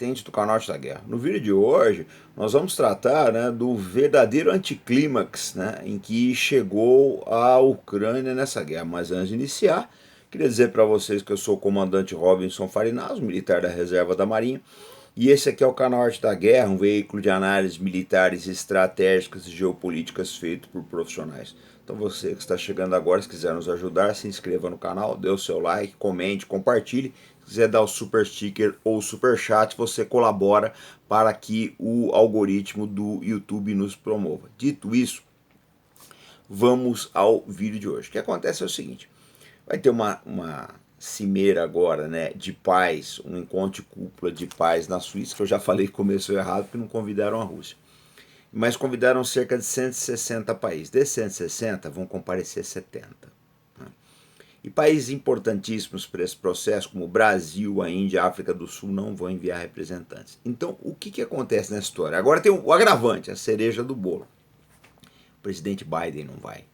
combatente do canal da guerra. No vídeo de hoje, nós vamos tratar, do verdadeiro anticlímax, em que chegou a Ucrânia nessa guerra. Mas antes de iniciar, queria dizer para vocês que eu sou o comandante Robinson Farinas, militar da reserva da Marinha, e esse aqui é o canal Arte da Guerra, um veículo de análises militares, estratégicas e geopolíticas feito por profissionais. Então você que está chegando agora, se quiser nos ajudar, se inscreva no canal, dê o seu like, comente, compartilhe. Se quiser dar o super sticker ou super chat, você colabora para que o algoritmo do YouTube nos promova. Dito isso, vamos ao vídeo de hoje. O que acontece é o seguinte, vai ter uma cimeira agora, de paz, um encontro de cúpula de paz na Suíça, que eu já falei que começou errado porque não convidaram a Rússia. Mas convidaram cerca de 160 países. Desses 160 vão comparecer 70. E países importantíssimos para esse processo, como o Brasil, a Índia, a África do Sul, não vão enviar representantes. Então, o que acontece nessa história? Agora tem o agravante, a cereja do bolo. O presidente Biden não vai.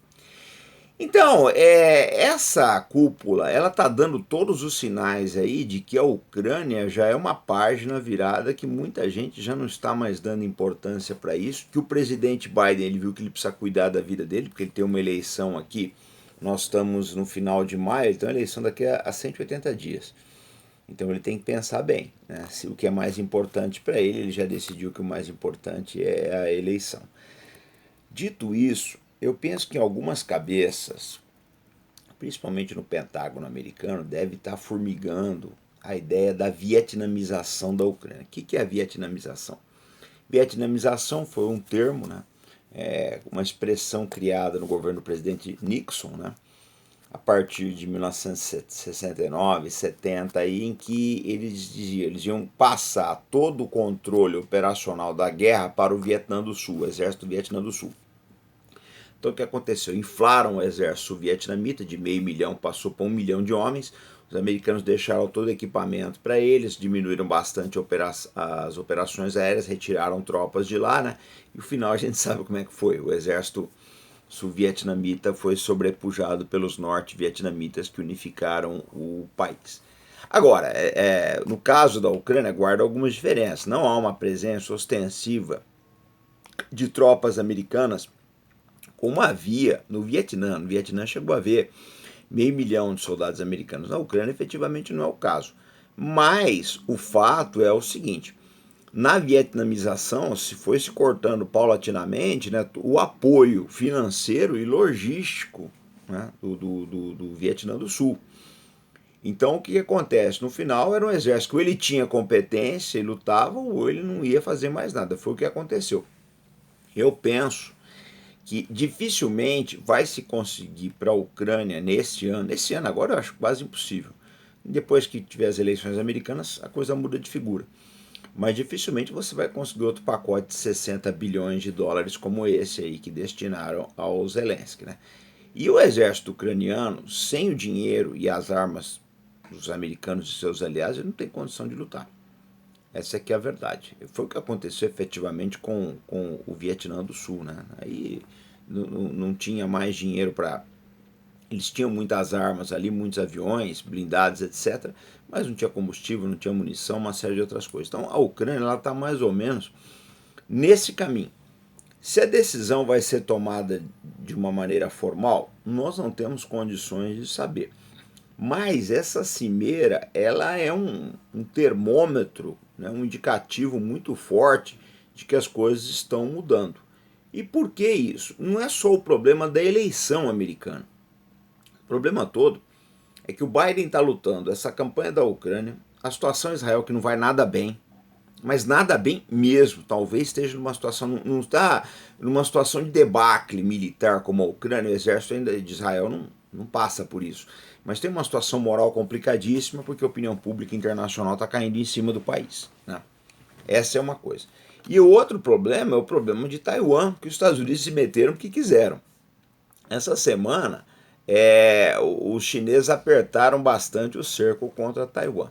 Então, essa cúpula, ela está dando todos os sinais aí de que a Ucrânia já é uma página virada, que muita gente já não está mais dando importância para isso, que o presidente Biden, ele viu que ele precisa cuidar da vida dele, porque ele tem uma eleição aqui, nós estamos no final de maio, ele tem uma eleição daqui a 180 dias. Então ele tem que pensar bem, se o que é mais importante para ele já decidiu que o mais importante é a eleição. Dito isso, eu penso que em algumas cabeças, principalmente no Pentágono americano, deve estar formigando a ideia da vietnamização da Ucrânia. O que é a vietnamização? Vietnamização foi um termo, uma expressão criada no governo do presidente Nixon, a partir de 1969, 70, em que eles diziam, eles iam passar todo o controle operacional da guerra para o Vietnã do Sul, o exército do Vietnã do Sul. Então o que aconteceu? Inflaram o exército vietnamita de 500 mil, passou para 1 milhão de homens. Os americanos deixaram todo o equipamento para eles, diminuíram bastante as operações aéreas, retiraram tropas de lá, E o final a gente sabe como é que foi. O exército sul-vietnamita foi sobrepujado pelos norte-vietnamitas que unificaram o país. Agora, no caso da Ucrânia, guarda algumas diferenças. Não há uma presença ostensiva de tropas americanas como havia no Vietnã. No Vietnã chegou a haver 500 mil de soldados americanos. Na Ucrânia, efetivamente, não é o caso. Mas o fato é o seguinte, na vietnamização se foi se cortando paulatinamente o apoio financeiro e logístico do Vietnã do Sul. Então o que acontece? No final era um exército que ou ele tinha competência e lutava, ou ele não ia fazer mais nada. Foi o que aconteceu. Eu penso que dificilmente vai se conseguir para a Ucrânia nesse ano agora eu acho quase impossível. Depois que tiver as eleições americanas, a coisa muda de figura. Mas dificilmente você vai conseguir outro pacote de 60 bilhões de dólares como esse aí que destinaram ao Zelensky. E o exército ucraniano, sem o dinheiro e as armas dos americanos e seus aliados, ele não tem condição de lutar. Essa aqui é a verdade. Foi o que aconteceu efetivamente com o Vietnã do Sul. Aí não tinha mais dinheiro para... Eles tinham muitas armas ali, muitos aviões, blindados, etc. Mas não tinha combustível, não tinha munição, uma série de outras coisas. Então a Ucrânia está mais ou menos nesse caminho. Se a decisão vai ser tomada de uma maneira formal, nós não temos condições de saber. Mas essa cimeira, ela é um termômetro, um indicativo muito forte de que as coisas estão mudando. E por que isso? Não é só o problema da eleição americana. O problema todo é que o Biden está lutando essa campanha da Ucrânia, a situação em Israel que não vai nada bem, mas nada bem mesmo. Talvez esteja numa situação, não está numa situação de debacle militar como a Ucrânia, o exército ainda de Israel não passa por isso. Mas tem uma situação moral complicadíssima porque a opinião pública internacional está caindo em cima do país. Essa é uma coisa. E o outro problema é o problema de Taiwan, que os Estados Unidos se meteram porque quiseram. Essa semana, os chineses apertaram bastante o cerco contra Taiwan.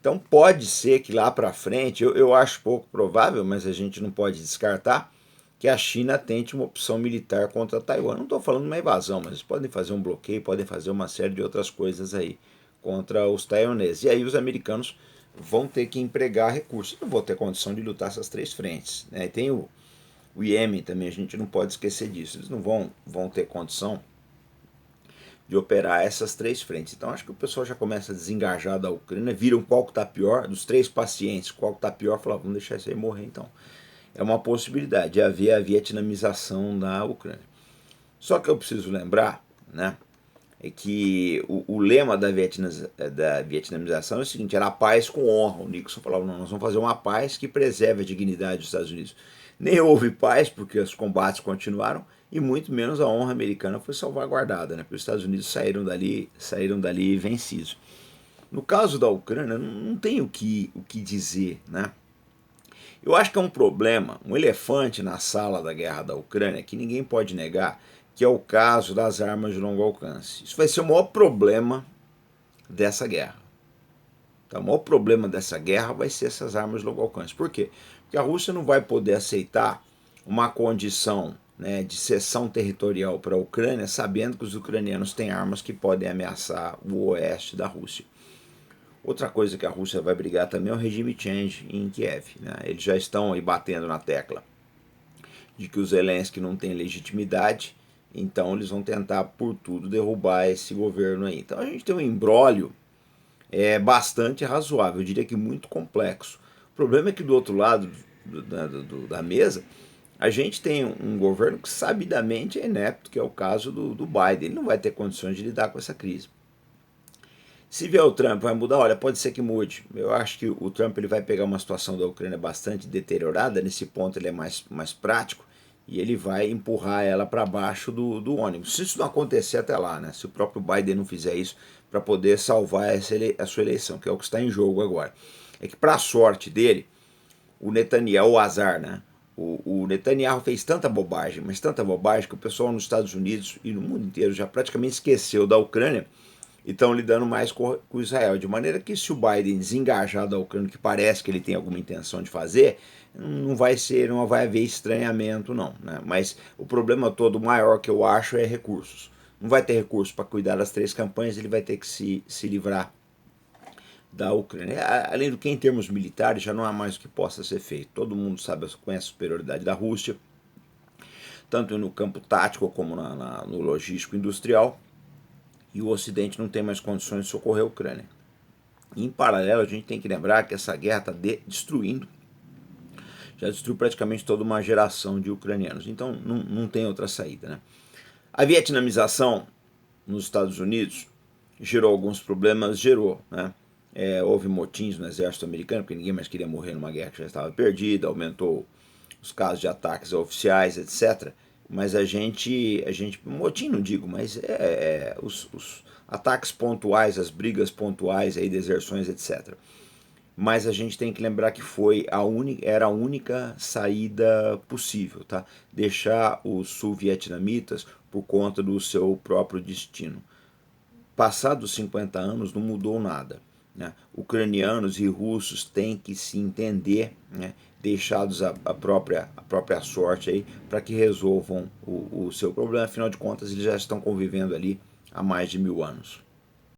Então pode ser que lá para frente, eu acho pouco provável, mas a gente não pode descartar, que a China tente uma opção militar contra Taiwan. Não estou falando de uma invasão, mas eles podem fazer um bloqueio, podem fazer uma série de outras coisas aí contra os taiwaneses. E aí os americanos vão ter que empregar recursos. Não vou ter condição de lutar essas três frentes, né? E tem o Iêmen também, a gente não pode esquecer disso. Eles não vão ter condição de operar essas três frentes. Então acho que o pessoal já começa a desengajar da Ucrânia, viram qual que está pior, dos três pacientes, qual que está pior, falam, vamos deixar isso aí morrer então. É uma possibilidade de haver a vietnamização da Ucrânia. Só que eu preciso lembrar, né, é que o lema da vietnamização é o seguinte, era a paz com honra. O Nixon falava, não, nós vamos fazer uma paz que preserve a dignidade dos Estados Unidos. Nem houve paz, porque os combates continuaram, e muito menos a honra americana foi salvaguardada, né, porque os Estados Unidos saíram dali vencidos. No caso da Ucrânia, não tem o que dizer, né? Eu acho que é um problema, um elefante na sala da guerra da Ucrânia, que ninguém pode negar, que é o caso das armas de longo alcance. Isso vai ser o maior problema dessa guerra. Então, o maior problema dessa guerra vai ser essas armas de longo alcance. Por quê? Porque a Rússia não vai poder aceitar uma condição, né, de cessão territorial para a Ucrânia, sabendo que os ucranianos têm armas que podem ameaçar o oeste da Rússia. Outra coisa que a Rússia vai brigar também é o regime change em Kiev, né? Eles já estão aí batendo na tecla de que o Zelensky não tem legitimidade, então eles vão tentar por tudo derrubar esse governo aí. Então a gente tem um imbróglio bastante razoável, eu diria que muito complexo. O problema é que do outro lado da mesa, a gente tem um governo que sabidamente é inepto, que é o caso do Biden. Ele não vai ter condições de lidar com essa crise. Se vier o Trump, vai mudar? Olha, pode ser que mude. Eu acho que o Trump ele vai pegar uma situação da Ucrânia bastante deteriorada, nesse ponto ele é mais prático, e ele vai empurrar ela para baixo do ônibus. Se isso não acontecer até lá, né? Se o próprio Biden não fizer isso para poder salvar a sua eleição, que é o que está em jogo agora. É que, para a sorte dele, o Netanyahu, o azar, né? O Netanyahu fez tanta bobagem, mas tanta bobagem, que o pessoal nos Estados Unidos e no mundo inteiro já praticamente esqueceu da Ucrânia e estão lidando mais com Israel. De maneira que, se o Biden desengajar da Ucrânia, que parece que ele tem alguma intenção de fazer, não vai haver estranhamento, não, né? Mas o problema todo maior que eu acho é recursos. Não vai ter recursos para cuidar das três campanhas, ele vai ter que se livrar da Ucrânia. Além do que, em termos militares, já não há mais o que possa ser feito. Todo mundo conhece a superioridade da Rússia, tanto no campo tático como no logístico industrial, e o Ocidente não tem mais condições de socorrer a Ucrânia. E, em paralelo, a gente tem que lembrar que essa guerra está já destruiu praticamente toda uma geração de ucranianos. Então não tem outra saída, né? A vietnamização nos Estados Unidos gerou alguns problemas, né? Houve motins no exército americano, porque ninguém mais queria morrer numa guerra que já estava perdida, aumentou os casos de ataques a oficiais, etc. Mas motim não digo, mas os ataques pontuais, as brigas pontuais, aí, deserções, etc. Mas a gente tem que lembrar que era a única saída possível, tá? Deixar os sul-vietnamitas por conta do seu próprio destino. Passados 50 anos não mudou nada, né? Ucranianos e russos têm que se entender, né? Deixados a própria sorte aí para que resolvam o seu problema. Afinal de contas, eles já estão convivendo ali há mais de 1000 anos.